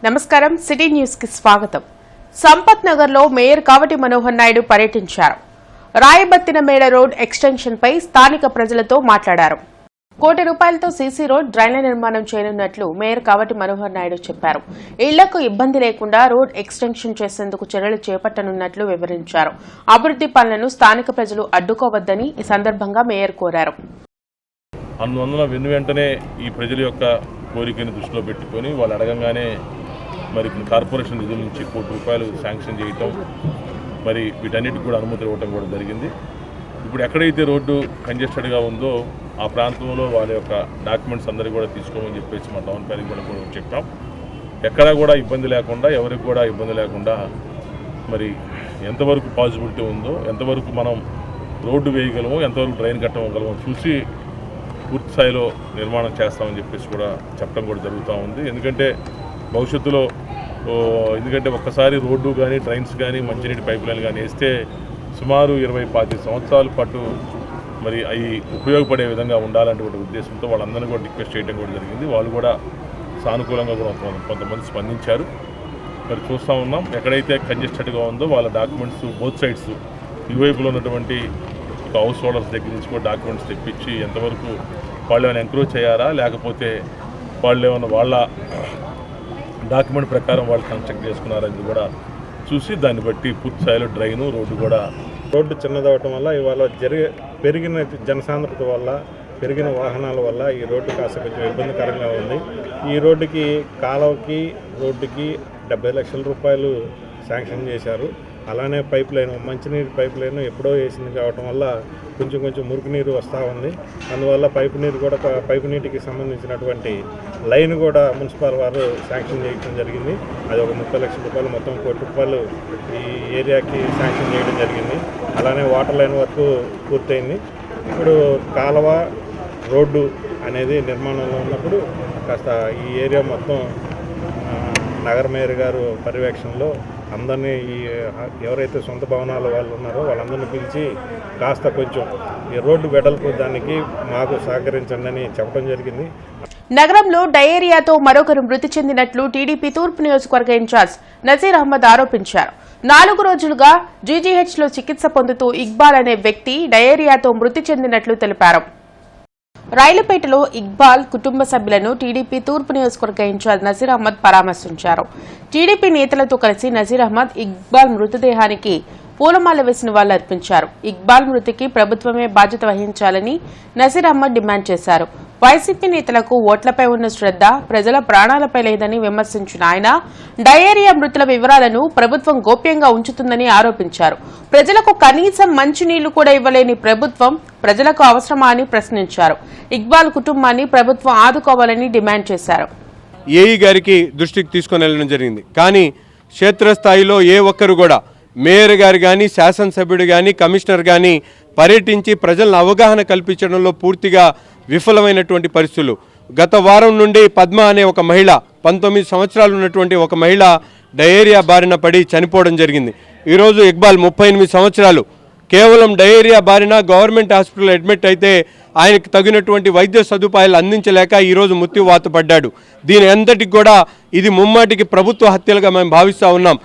నమస్కారం city news కి స్వాగతం. సంపత్ నగర్ లో మేయర్ కావటి మనోహర్ నాయుడు పర్యటించారు. రాయబత్తిన మేడ రోడ్ ఎక్స్టెన్షన్ పై స్థానిక ప్రజలతో మాట్లాడారు. ₹1 కోట్లతో సీసీ రోడ్ డ్రైన్ల నిర్మాణం చేయనున్నట్లు మేయర్ కావటి మనోహర్ నాయుడు చెప్పారు. ఇళ్లకు ఇబ్బంది లేకుండా రోడ్ ఎక్స్టెన్షన్ చేసేందుకు చర్యలు చేపట్టనున్నట్లు వివరించారు. అభివృద్ధి పనులను స్థానిక ప్రజలు అడ్డుకోవద్దని ఈ సందర్భంగా మేయర్ కోరారు. అందువల్ల వెంటనే ఈ ప్రజల యొక్క కోరికను దృష్టిలో పెట్టుకొని వాళ్ళు అడగంగానే మరి కార్పొరేషన్ నిధుల నుంచి ₹1 కోట్లు శాంక్షన్ చేయటం, మరి వీటన్నిటికి కూడా అనుమతి ఇవ్వటం కూడా జరిగింది. ఇప్పుడు ఎక్కడైతే రోడ్డు కంజెస్టెడ్గా ఉందో ఆ ప్రాంతంలో వాళ్ళ యొక్క డాక్యుమెంట్స్ అందరికీ కూడా తీసుకోమని చెప్పేసి మా టౌన్ ప్లానింగ్ కూడా చెప్పాం. ఎక్కడా కూడా ఇబ్బంది లేకుండా, ఎవరికి కూడా ఇబ్బంది లేకుండా మరి ఎంతవరకు పాసిబిలిటీ ఉందో, ఎంతవరకు మనం రోడ్డు వేయగలమో, ఎంతవరకు డ్రైన్ కట్టగలమో చూసి పూర్తి స్థాయిలో నిర్మాణం చేస్తామని చెప్పేసి కూడా చెప్పడం కూడా జరుగుతూ ఉంది. ఎందుకంటే భవిష్యత్తులో ఒక్కసారి రోడ్డు కానీ, డ్రైన్స్ కానీ, మంచినీటి పైప్ లైన్ కానీ వేస్తే సుమారు 20-25 సంవత్సరాల పాటు మరి అవి ఉపయోగపడే విధంగా ఉండాలనేటువంటి ఉద్దేశంతో వాళ్ళందరినీ కూడా రిక్వెస్ట్ చేయడం కూడా జరిగింది. వాళ్ళు కూడా సానుకూలంగా కూడా కొంతమంది స్పందించారు. మరి చూస్తూ ఉన్నాం, ఎక్కడైతే కంజెస్టెడ్గా ఉందో వాళ్ళ డాక్యుమెంట్స్ బోత్ సైడ్స్ ఇరువైపులో ఉన్నటువంటి హౌస్ హోల్డర్స్ దగ్గర నుంచి కూడా డాక్యుమెంట్స్ తెప్పించి ఎంతవరకు వాళ్ళు ఏమైనా ఎంక్రోచ్ చేయారా, లేకపోతే వాళ్ళు ఏమైనా వాళ్ళ డాక్యుమెంట్ ప్రకారం వాళ్ళు కన్స్ట్రక్ట్ చేసుకున్నారని కూడా చూసి దాన్ని బట్టి పూర్తి స్థాయిలో డ్రైను రోడ్డు చిన్నదవటం వల్ల ఇవాళ పెరిగిన జనసాంద్రత వల్ల, పెరిగిన వాహనాల వల్ల ఈ రోడ్డు కాస్త కొంచెం ఇబ్బందికరంగా ఉంది. ఈ రోడ్డుకి కాలువకి రోడ్డుకి ₹70 లక్షల శాంక్షన్ చేశారు. అలానే పైప్ లైన్, మంచినీరు పైప్ లైన్ ఎప్పుడో వేసింది కావటం వల్ల కొంచెం మురికి నీరు వస్తూ ఉంది. అందువల్ల పైపు నీటికి సంబంధించినటువంటి లైన్ కూడా మున్సిపల్ వారు శాంక్షన్ చేయడం జరిగింది. అది ఒక ₹30 లక్షల మొత్తం ₹1 కోట్లు ఈ ఏరియాకి శాంక్షన్ చేయడం జరిగింది. అలానే వాటర్ లైన్ వరకు పూర్తయింది. ఇప్పుడు కాలువ రోడ్డు అనేది నిర్మాణంలో ఉన్నప్పుడు కాస్త ఈ ఏరియా మొత్తం నగర మేయర్ గారు పర్యవేక్షణలో అందరినీ ఎవరైతే సొంత భవనాల వాళ్ళు ఉన్నారో వాళ్ళందరినీ పిలిచి కాస్త కొంచెం ఈ రోడ్డు వెడల్పు దానికి మాకు సహకరించండి అని చెప్పడం జరిగింది. నగరంలో డయేరియాతో మరొకరు మృతి చెందినట్లు టీడీపీ తూర్పు నియోజకవర్గ ఇన్ఛార్జ్ నజీర్ అహ్మద్ ఆరోపించారు. 4 రోజులుగా జీజీహెచ్లో చికిత్స పొందుతూ ఇక్బాల్ అనే వ్యక్తి డయేరియాతో మృతి చెందినట్లు తెలిపారు. రైలుపేటలో ఇక్బాల్ కుటుంబ సభ్యులను టీడీపీ తూర్పు నియోజకవర్గ ఇన్ఛార్జ్ నజీర్ అహ్మద్ పరామర్శించారు. టీడీపీ నేతలతో కలిసి నజీర్ అహ్మద్ ఇక్బాల్ మృతదేహానికి పూలమాల వేసి నివాళులర్పించారు. ఇక్బాల్ మృతికి ప్రభుత్వమే బాధ్యత వహించాలని నజీర్ అహ్మద్ డిమాండ్ చేశారు. వైసీపీ నేతలకు ఓట్లపై ఉన్న శ్రద్ధ ప్రజల ప్రాణాలపై లేదని విమర్శించిన ఆయన డయేరియా మృతుల వివరాలను ప్రభుత్వం గోప్యంగా ఉంచుతుందని ఆరోపించారు. ప్రజలకు కనీసం మంచినీళ్లు కూడా ఇవ్వలేని ప్రభుత్వం ప్రజలకు అవసరమా అని ప్రశ్నించారు. ఇక్బాల్ కుటుంబాన్ని ప్రభుత్వం ఆదుకోవాలని డిమాండ్ చేశారు. ఏఈ గారికి దృష్టికి తీసుకుని వెళ్ళడం జరిగింది. కానీ క్షేత్రస్థాయిలో ఏ ఒక్కరు కూడా మేయర్ గారు కానీ, శాసనసభ్యుడు కానీ, కమిషనర్ కానీ పర్యటించి ప్రజలను అవగాహన కల్పించడంలో పూర్తిగా విఫలమైనటువంటి పరిస్థితులు. గత వారం నుండి పద్మ అనే ఒక మహిళ, 19 సంవత్సరాలు ఉన్నటువంటి ఒక మహిళ డయేరియా బారిన పడి చనిపోవడం జరిగింది. ఈరోజు ఇక్బాల్ 38 సంవత్సరాలు కేవలం డయేరియా బారిన గవర్నమెంట్ హాస్పిటల్ అడ్మిట్ అయితే ఆయనకు తగినటువంటి వైద్య సదుపాయాలు అందించలేక ఈరోజు మృత్యువాత పడ్డాడు. దీని అంతటికి కూడా ఇది ముమ్మాటికి ప్రభుత్వ హత్యలుగా మేము భావిస్తూ ఉన్నాం.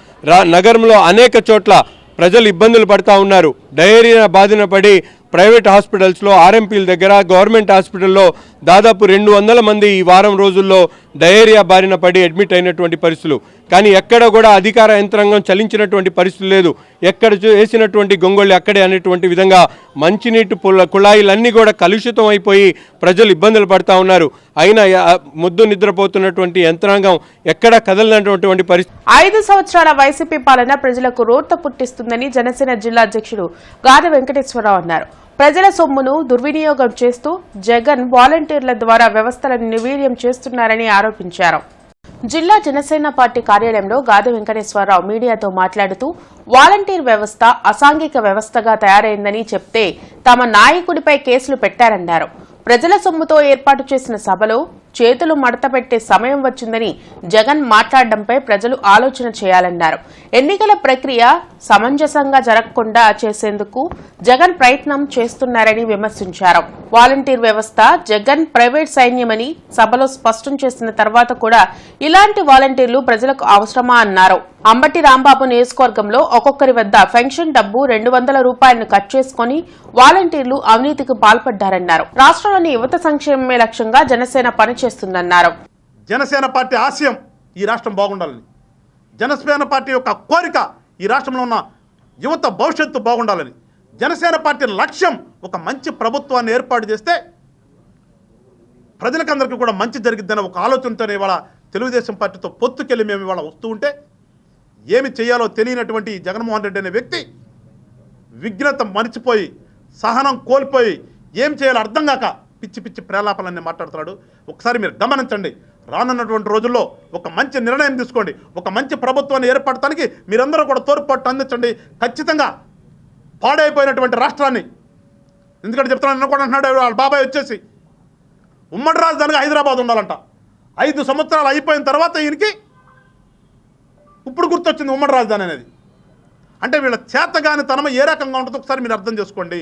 నగరంలో అనేక చోట్ల ప్రజలు ఇబ్బందులు పడుతూ ఉన్నారు. డయేరియా బాధిన పడి ప్రైవేట్ హాస్పిటల్స్లో, ఆర్ఎంపీల దగ్గర, గవర్నమెంట్ హాస్పిటల్లో దాదాపు 200 మంది ఈ వారం రోజుల్లో డయేరియా బారిన పడి అడ్మిట్ అయినటువంటి పరిస్థితులు. కానీ ఎక్కడ కూడా అధికార యంత్రాంగం చలించినటువంటి పరిస్థితి లేదు. ఎక్కడ వేసినటువంటి గొంగళి అక్కడే అనేటువంటి విధంగా మంచినీటి కుళాయిలన్నీ కూడా కలుషితం అయిపోయి ప్రజలు ఇబ్బందులు పడుతూ ఉన్నారు. అయినా ముద్దు నిద్రపోతున్నటువంటి యంత్రాంగం ఎక్కడా కదలనటువంటి పరిస్థితి. 5 సంవత్సరాల వైసీపీ పాలన ప్రజలకు రోత పుట్టిస్తుందని జనసేన జిల్లా అధ్యక్షుడు గాద వెంకటేశ్వరరావు అన్నారు. ప్రజల సొమ్మును దుర్వినియోగం చేస్తూ జగన్ వాలంటీర్ల ద్వారా వ్యవస్థలను నిర్వీర్యం చేస్తున్నారని ఆరోపించారు. జిల్లా జనసేన పార్టీ కార్యాలయంలో గాద వెంకటేశ్వరరావు మీడియాతో మాట్లాడుతూ వాలంటీర్ వ్యవస్థ అసాంఘిక వ్యవస్థగా తయారైందని చెప్తే తమ నాయకుడిపై కేసులు పెట్టారన్నారు. ప్రజల సొమ్ముతో ఏర్పాటు చేసిన సభలో చేతులు మడతపెట్టే సమయం వచ్చిందని జగన్ మాట్లాడడంపై ప్రజలు ఆలోచన చేయాలన్నారు. ఎన్నికల ప్రక్రియ సమంజసంగా జరగకుండా చేసేందుకు జగన్ ప్రయత్నం చేస్తున్నారని విమర్శించారు. వాలంటీర్ వ్యవస్థ జగన్ ప్రైవేట్ సైన్యమని సభలో స్పష్టం చేసిన తర్వాత కూడా ఇలాంటి వాలంటీర్లు ప్రజలకు అవసరమా అన్నారు. అంబటి రాంబాబు నియోజకవర్గంలో ఒక్కొక్కరి వద్ద పెన్షన్ డబ్బు 200 రూపాయలను కట్ చేసుకుని వాలంటీర్లు అవినీతికి పాల్పడ్డారన్నారు. రాష్ట్రంలోని యువత సంక్షేమమే లక్ష్యంగా జనసేన పనిచేస్తుందన్నారు. జనసేన పార్టీ ఆశయం ఈ రాష్ట్రం బాగుండాలని, జనసేన పార్టీ యొక్క కోరిక ఈ రాష్ట్రంలో ఉన్న యువత భవిష్యత్తు బాగుండాలని, జనసేన పార్టీ లక్ష్యం ఒక మంచి ప్రభుత్వాన్ని ఏర్పాటు చేస్తే ప్రజలకందరికీ కూడా మంచి జరిగిద్దనే ఒక ఆలోచనతోనే ఇవాళ తెలుగుదేశం పార్టీతో పొత్తుకెళ్ళి మేము ఇవాళ వస్తూ ఉంటే ఏమి చేయాలో తెలియనటువంటి జగన్మోహన్ రెడ్డి అనే వ్యక్తి విఘ్నత మరిచిపోయి సహనం కోల్పోయి ఏం చేయాలో అర్థం కాక పిచ్చి పిచ్చి ప్రేలాపలన్నీ మాట్లాడుతున్నాడు. ఒకసారి మీరు గమనించండి. రానున్నటువంటి రోజుల్లో ఒక మంచి నిర్ణయం తీసుకోండి. ఒక మంచి ప్రభుత్వాన్ని ఏర్పడటానికి మీరందరూ కూడా తోడ్పాటు అందించండి. ఖచ్చితంగా పాడైపోయినటువంటి రాష్ట్రాన్ని, ఎందుకంటే చెప్తున్నాను కూడా అంటున్నాడు వాళ్ళ బాబాయ్ వచ్చేసి ఉమ్మడి రాజధానిగా హైదరాబాద్ ఉండాలంట. 5 సంవత్సరాలు అయిపోయిన తర్వాత ఈయనకి ఇప్పుడు గుర్తొచ్చింది ఉమ్మడి రాజధాని అనేది. అంటే వీళ్ళ చేతగాని తనం ఏ రకంగా ఉంటుందో ఒకసారి మీరు అర్థం చేసుకోండి.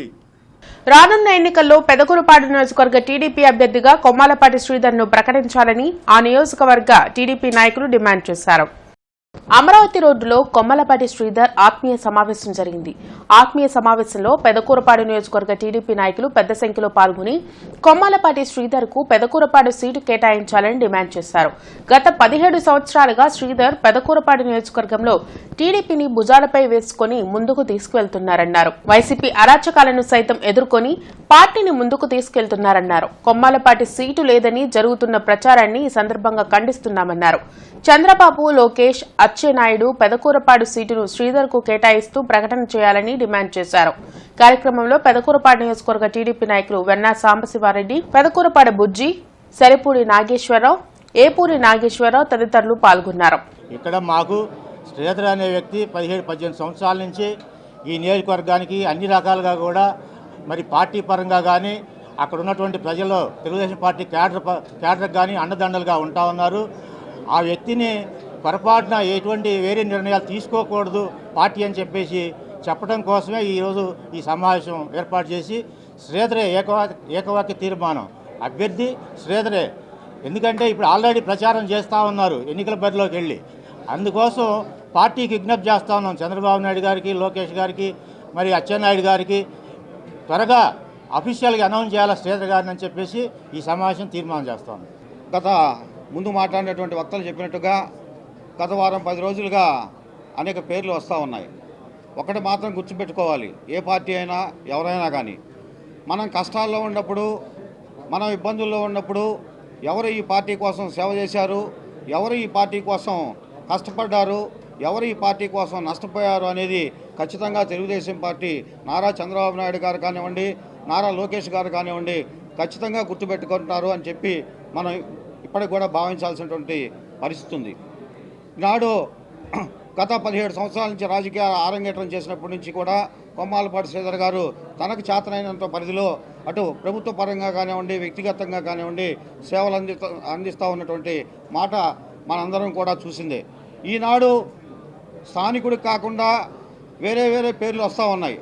రానున్న ఎన్నికల్లో పెదకూరుపాడు నియోజకవర్గ టీడీపీ అభ్యర్థిగా కొమ్మాలపాటి శ్రీధర్ను ప్రకటించాలని ఆ నియోజకవర్గ టీడీపీ నాయకులు డిమాండ్ చేశారు. అమరావతి రోడ్డులో కొమ్మలపాటి శ్రీధర్ ఆత్మీయ సమావేశం జరిగింది. ఆత్మీయ సమావేశంలో పెదకూరపాడు నియోజకవర్గ టీడీపీ నాయకులు పెద్ద సంఖ్యలో పాల్గొని కొమ్మలపాటి శ్రీధర్ కు పెదకూరపాడు సీటు కేటాయించాలని డిమాండ్ చేశారు. గత 17 సంవత్సరాలుగా శ్రీధర్ పెదకూరపాడు నియోజకవర్గంలో టీడీపీని భుజాలపై వేసుకుని ముందుకు తీసుకువెళ్తున్నారన్నారు. వైసీపీ అరాచకాలను సైతం ఎదుర్కొని పార్టీని ముందుకు తీసుకెళ్తున్నారన్నారు. కొమ్మాలపాటి సీటు లేదని జరుగుతున్న ప్రచారాన్ని ఈ సందర్భంగా ఖండిస్తున్నామన్నారు. చంద్రబాబు, లోకేష్, అచ్చెన్నాయుడు పెదకూరపాడు సీటును శ్రీధర్ కు కేటాయిస్తూ ప్రకటన చేయాలని డిమాండ్ చేశారు. కార్యక్రమంలో పెదకూరపాడు నియోజకవర్గ టీడీపీ నాయకులు వెన్నా సాంబశివారెడ్డి, పెదకూరపాడు బుజ్జి, సరిపూడి నాగేశ్వరరావు, ఏపూరి నాగేశ్వరరావు తదితరులు పాల్గొన్నారు. ఇక్కడ మాకు శ్రీధర్ అనే వ్యక్తి 17-18 సంవత్సరాల నుంచి ఈ నియోజకవర్గానికి అన్ని రకాలుగా కూడా మరి పార్టీ పరంగా కానీ అక్కడ ఉన్నటువంటి ప్రజల్లో తెలుగుదేశం పార్టీ క్యాడర్ కానీ అండదండలుగా ఉంటా ఉన్నారు. ఆ వ్యక్తిని పొరపాటున ఎటువంటి వేరే నిర్ణయాలు తీసుకోకూడదు పార్టీ అని చెప్పేసి చెప్పడం కోసమే ఈరోజు ఈ సమావేశం ఏర్పాటు చేసి శ్రీధరే ఏకవాక్య తీర్మానం అభ్యర్థి శ్రీధరే. ఎందుకంటే ఇప్పుడు ఆల్రెడీ ప్రచారం చేస్తూ ఉన్నారు ఎన్నికల బరిలోకి వెళ్ళి. అందుకోసం పార్టీకి విజ్ఞప్తి చేస్తూ ఉన్నాం చంద్రబాబు నాయుడు గారికి, లోకేష్ గారికి, మరి అచ్చెన్నాయుడు గారికి త్వరగా అఫీషియల్గా అనౌన్స్ చేయాలి శ్రీధర్ గారిని అని చెప్పేసి ఈ సమావేశం తీర్మానం చేస్తాం. గత ముందు మాట్లాడినటువంటి వక్తలు చెప్పినట్టుగా గత వారం 10 రోజులుగా అనేక పేర్లు వస్తూ ఉన్నాయి. ఒకటి మాత్రం గుర్తుపెట్టుకోవాలి, ఏ పార్టీ అయినా ఎవరైనా కానీ మనం కష్టాల్లో ఉన్నప్పుడు, మనం ఇబ్బందుల్లో ఉన్నప్పుడు ఎవరు ఈ పార్టీ కోసం సేవ చేశారు, ఎవరు ఈ పార్టీ కోసం కష్టపడ్డారు, ఎవరు ఈ పార్టీ కోసం నష్టపోయారు అనేది ఖచ్చితంగా తెలుగుదేశం పార్టీ నారా చంద్రబాబు నాయుడు గారు కానివ్వండి, నారా లోకేష్ గారు కానివ్వండి ఖచ్చితంగా గుర్తుపెట్టుకుంటున్నారు అని చెప్పి మనం ఇప్పటికి కూడా భావించాల్సినటువంటి పరిస్థితి ఉంది. నాడు గత 17 సంవత్సరాల నుంచి రాజకీయ ఆరంగేట్రం చేసినప్పటి నుంచి కూడా కొమ్మాలపాటి శ్రీధర్ గారు తనకు చేతనైనంత పరిధిలో అటు ప్రభుత్వ పరంగా కానివ్వండి, వ్యక్తిగతంగా కానివ్వండి సేవలు అందిస్తూ ఉన్నటువంటి మాట మనందరం కూడా చూసిందే. ఈనాడు స్థానికుడికి కాకుండా వేరే వేరే పేర్లు వస్తూ ఉన్నాయి.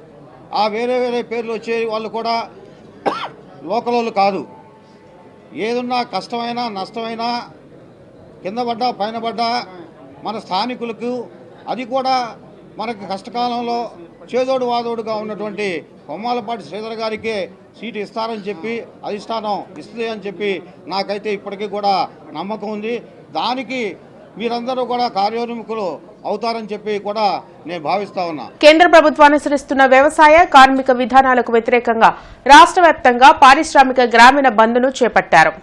ఆ వేరే వేరే పేర్లు వచ్చే వాళ్ళు కూడా లోకల్ వాళ్ళు కాదు. ఏదున్నా కష్టమైనా నష్టమైనా కింద పడ్డా పైన పడ్డా మన స్థానికులకు, అది కూడా మనకి కష్టకాలంలో చేదోడు వాదోడుగా ఉన్నటువంటి కొమ్మాలపాటి శ్రీధర్ గారికే సీటు ఇస్తారని చెప్పి అధిష్టానం ఇస్తుంది అని చెప్పి నాకైతే ఇప్పటికీ కూడా నమ్మకం ఉంది. దానికి మీరందరూ కూడా కార్యోన్ముఖులు అవుతారని చెప్పి కూడా నేను భావిస్తా ఉన్నా. కేంద్ర ప్రభుత్వం అనుసరిస్తున్న వ్యవసాయ కార్మిక విధానాలకు వ్యతిరేకంగా రాష్ట్ర వ్యాప్తంగా పారిశ్రామిక గ్రామీణ బంద్ను చేపట్టారు.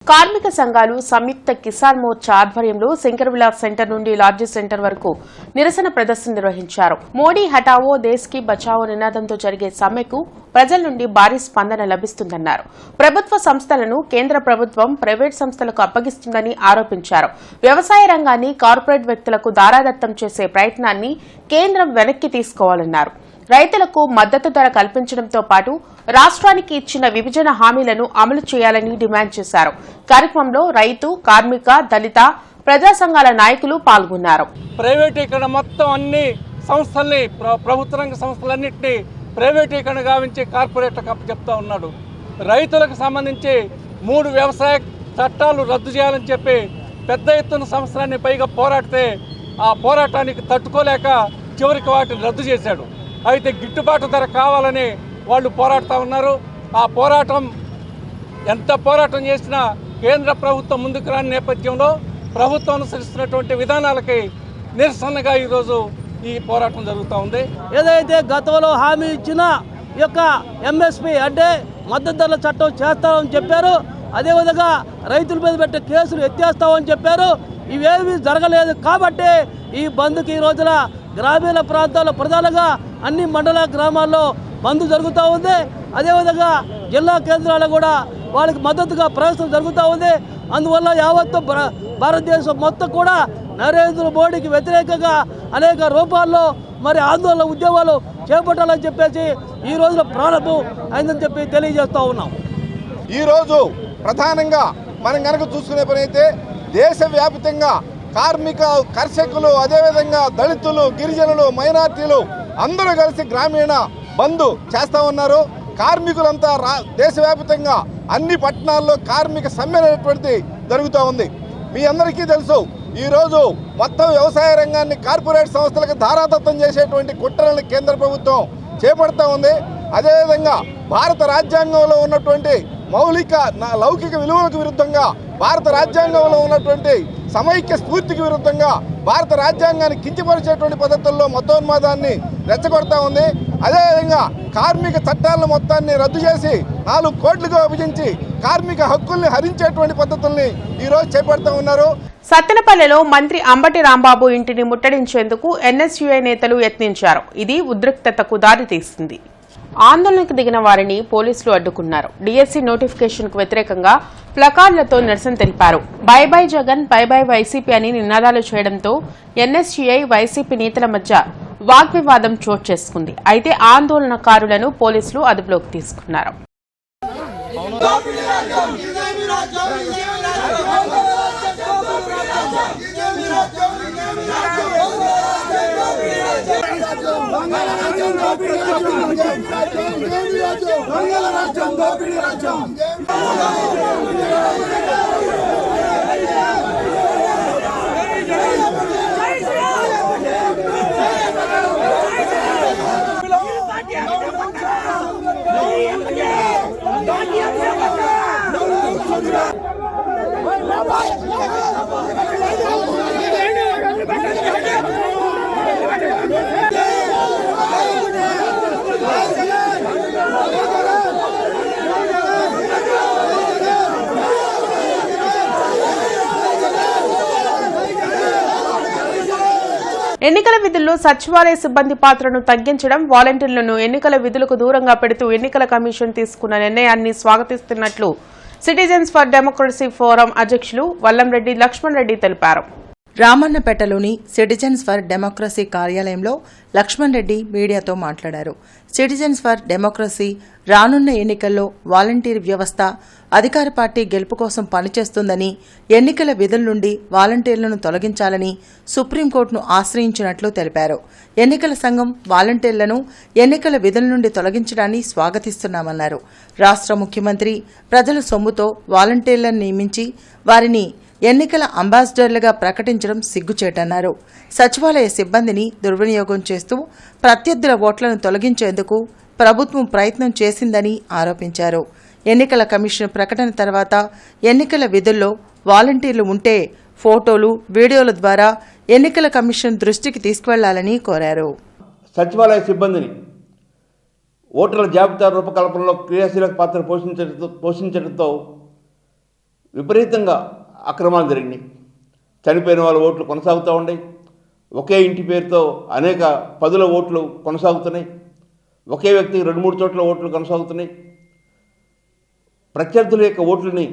కార్మిక సంఘాలు సంయుక్త కిసాన్ మోర్చా ఆధ్వర్యంలో శంకర్ విలాస్ సెంటర్ నుండి లాడ్జీ సెంటర్ వరకు నిరసన ప్రదర్శన నిర్వహించారు. మోడీ హటావో దేశ్ కి బచావో నినాదంతో జరిగే సమ్మెకు ప్రజల నుండి భారీ స్పందన లభిస్తుందన్నారు. ప్రభుత్వ సంస్థలను కేంద్ర ప్రభుత్వం ప్రైవేట్ సంస్థలకు అప్పగిస్తుందని ఆరోపించారు. వ్యవసాయ రంగాన్ని కార్పొరేట్ వ్యక్తులకు దారాదత్తం చేసే ప్రయత్నాన్ని కేంద్రం వెనక్కి తీసుకోవాలన్నారు. రైతులకు మద్దతు ధర కల్పించడంతో పాటు రాష్ట్రానికి ఇచ్చిన విభజన హామీలను అమలు చేయాలని డిమాండ్ చేశారు. కార్యక్రమంలో రైతు, కార్మిక, దళిత, ప్రజా సంఘాల నాయకులు పాల్గొన్నారు. ప్రైవేటీకరణ మొత్తం అన్ని సంస్థల్ని, ప్రభుత్వ రంగ సంస్థలన్నింటినీ ప్రైవేటీకరణ గావించి కార్పొరేట్లకు అప్పచెప్తా ఉన్నాడు. రైతులకు సంబంధించి 3 వ్యవసాయ చట్టాలు రద్దు చేయాలని చెప్పి పెద్ద ఎత్తున సంవత్సరాన్ని పైగా పోరాడితే ఆ పోరాటానికి తట్టుకోలేక చివరికి వాటిని రద్దు చేశాడు. అయితే గిట్టుబాటు ధర కావాలని వాళ్ళు పోరాడుతూ ఉన్నారు. ఆ పోరాటం ఎంత పోరాటం చేసినా కేంద్ర ప్రభుత్వం ముందుకు రాని నేపథ్యంలో ప్రభుత్వం అనుసరిస్తున్నటువంటి విధానాలకి నిరసనగా ఈరోజు ఈ పోరాటం జరుగుతూ ఉంది. ఏదైతే గతంలో హామీ ఇచ్చిన ఈ యొక్క ఎంఎస్పి అంటే మద్దతు ధరల చట్టం చేస్తామని చెప్పారు. అదేవిధంగా రైతుల మీద పెట్టే కేసులు ఎత్తేస్తామని చెప్పారు. ఇవేమీ జరగలేదు కాబట్టి ఈ బంద్కి ఈ రోజున గ్రామీణ ప్రాంతాల్లో ప్రధానంగా అన్ని మండల గ్రామాల్లో బంద్ జరుగుతూ ఉంది. అదేవిధంగా జిల్లా కేంద్రాల్లో కూడా వాళ్ళకి మద్దతుగా ప్రదర్శన జరుగుతూ ఉంది. అందువల్ల యావత్తు భారతదేశం మొత్తం కూడా నరేంద్ర మోడీకి వ్యతిరేకంగా అనేక రూపాల్లో మరి ఆందోళన ఉద్యమాలు చేపట్టాలని చెప్పేసి ఈ రోజున ప్రారంభం అయిందని చెప్పి తెలియజేస్తూ ఉన్నాం. ఈరోజు ప్రధానంగా మనం కనుక చూసుకునే పని అయితే దేశవ్యాప్తంగా కార్మిక, కర్షకులు, అదేవిధంగా దళితులు, గిరిజనులు, మైనార్టీలు అందరూ కలిసి గ్రామీణ బంద్ చేస్తూ ఉన్నారు. కార్మికులంతా దేశవ్యాప్తంగా అన్ని పట్టణాల్లో కార్మిక సమ్మె అనేటువంటిది జరుగుతూ ఉంది. మీ అందరికీ తెలుసు, ఈరోజు మొత్తం వ్యవసాయ రంగాన్ని కార్పొరేట్ సంస్థలకు ధారాదత్తం చేసేటువంటి కుట్రలను కేంద్ర ప్రభుత్వం చేపడుతూ ఉంది. అదేవిధంగా భారత రాజ్యాంగంలో ఉన్నటువంటి లౌకిక విలువలకు విరుద్ధంగా, భారత రాజ్యాంగంలో ఉన్నటువంటి సమైక్య స్ఫూర్తికి విరుద్ధంగా భారత రాజ్యాంగాన్ని కించపరిచేటువంటి పద్ధతుల్లో మతోన్మాదాన్ని రెచ్చగొడతా ఉంది. అదేవిధంగా కార్మిక చట్టాలను మొత్తాన్ని రద్దు చేసి 4 కోట్లుగా విభజించి కార్మిక హక్కుల్ని హరించేటువంటి పద్ధతుల్ని ఈరోజు చేపడుతూ ఉన్నారు. సత్తెనపల్లిలో మంత్రి అంబటి రాంబాబు ఇంటిని ముట్టడించేందుకు ఎన్ఎస్యుఐ నేతలు యత్నించారు. ఇది ఉద్రిక్తతకు దారితీసింది. ఆందోళనకు దిగిన వారిని పోలీసులు అడ్డుకున్నారు. డీఎస్సీ నోటిఫికేషన్ కు వ్యతిరేకంగా ప్లకార్డులతో నిరసన తెలిపారు. By by Jagan, by by YCP అని నినాదాలు చేయడంతో ఎన్ఎస్యుఐ, వైసీపీ నేతల మధ్య వాగ్వివాదం చోటు చేసుకుంది. అయితే ఆందోళనకారులను పోలీసులు అదుపులోకి తీసుకున్నారు. ఎన్నికల విధుల్లో సచివాలయ సిబ్బంది పాత్రను తగ్గించడం, వాలంటీర్లను ఎన్నికల విధులకు దూరంగా పెడుతూ ఎన్నికల కమిషన్ తీసుకున్న నిర్ణయాన్ని స్వాగతిస్తున్నట్లు సిటిజన్స్ ఫర్ డెమోక్రసీ ఫోరం అధ్యక్షులు వల్లంరెడ్డి లక్ష్మణ్ రెడ్డి తెలిపారు. రామన్నపేటలోని సిటిజన్స్ ఫర్ డెమోక్రసీ కార్యాలయంలో లక్ష్మణ్ రెడ్డి మీడియాతో మాట్లాడారు. సిటిజన్స్ ఫర్ డెమోక్రసీ రానున్న ఎన్నికల్లో వాలంటీర్ వ్యవస్థ అధికార పార్టీ గెలుపు కోసం పనిచేస్తుందని, ఎన్నికల విధుల నుండి వాలంటీర్లను తొలగించాలని సుప్రీంకోర్టును ఆశ్రయించినట్లు తెలిపారు. ఎన్నికల సంఘం వాలంటీర్లను ఎన్నికల విధుల నుండి తొలగించడాన్ని స్వాగతిస్తున్నామన్నారు. రాష్ట్ర ముఖ్యమంత్రి ప్రజల సొమ్ముతో వాలంటీర్లను నియమించి వారిని ఎన్నికల అంబాసిడర్లుగా ప్రకటించడం సిగ్గుచేటన్నారు. సచివాలయ సిబ్బందిని దుర్వినియోగం చేస్తూ ప్రత్యర్థుల ఓట్లను తొలగించేందుకు ప్రభుత్వం ప్రయత్నం చేసిందని ఆరోపించారు. ఎన్నికల కమిషన్ ప్రకటన తర్వాత ఎన్నికల విధుల్లో వాలంటీర్లు ఉంటే ఫోటోలు, వీడియోల ద్వారా ఎన్నికల కమిషన్ దృష్టికి తీసుకువెళ్లాలని కోరారు. సచివాలయ సిబ్బందిని ఓటర్ల జాబితా రూపకల్పనలో క్రియాశీలక పాత్ర పోషించడంతో విపరీతంగా అక్రమాలు జరిగినాయి. చనిపోయిన వాళ్ళ ఓట్లు కొనసాగుతూ ఉన్నాయి. ఒకే ఇంటి పేరుతో అనేక పదుల ఓట్లు కొనసాగుతున్నాయి. ఒకే వ్యక్తికి 2-3 చోట్ల ఓట్లు కొనసాగుతున్నాయి. ప్రత్యర్థుల యొక్క ఓట్లని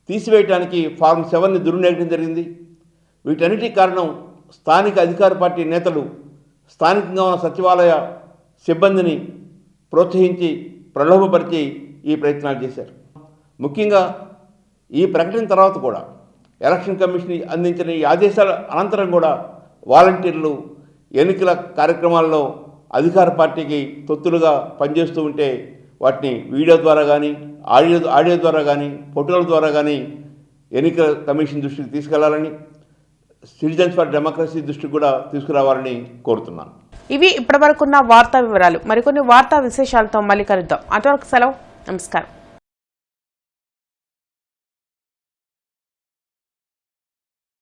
తీసివేయడానికి ఫార్మ్ 7ని దుర్వినియోగం జరిగింది. వీటన్నిటికీ కారణం స్థానిక అధికార పార్టీ నేతలు స్థానికంగా ఉన్న సచివాలయ సిబ్బందిని ప్రోత్సహించి ప్రలోభపరిచి ఈ ప్రయత్నాలు చేశారు. ముఖ్యంగా ఈ ప్రకటన తర్వాత కూడా ఎలక్షన్ కమిషన్ అందించిన ఈ ఆదేశాల అనంతరం కూడా వాలంటీర్లు ఎన్నికల కార్యక్రమాల్లో అధికార పార్టీకి తొత్తులుగా పనిచేస్తూ ఉంటే వాటిని వీడియో ద్వారా కానీ ఆడియో ద్వారా కానీ ఫోటోల ద్వారా కానీ ఎన్నికల కమిషన్ దృష్టికి తీసుకెళ్లాలని, సిటిజన్స్ ఫర్ డెమోక్రసీ దృష్టికి కూడా తీసుకురావాలని కోరుతున్నాను. ఇవి ఇప్పటివరకున్న వార్తా వివరాలు. మరికొన్ని వార్తా విశేషాలతో మళ్ళీ కలుద్దాం. అంతవరకు సెలవు. నమస్కారం.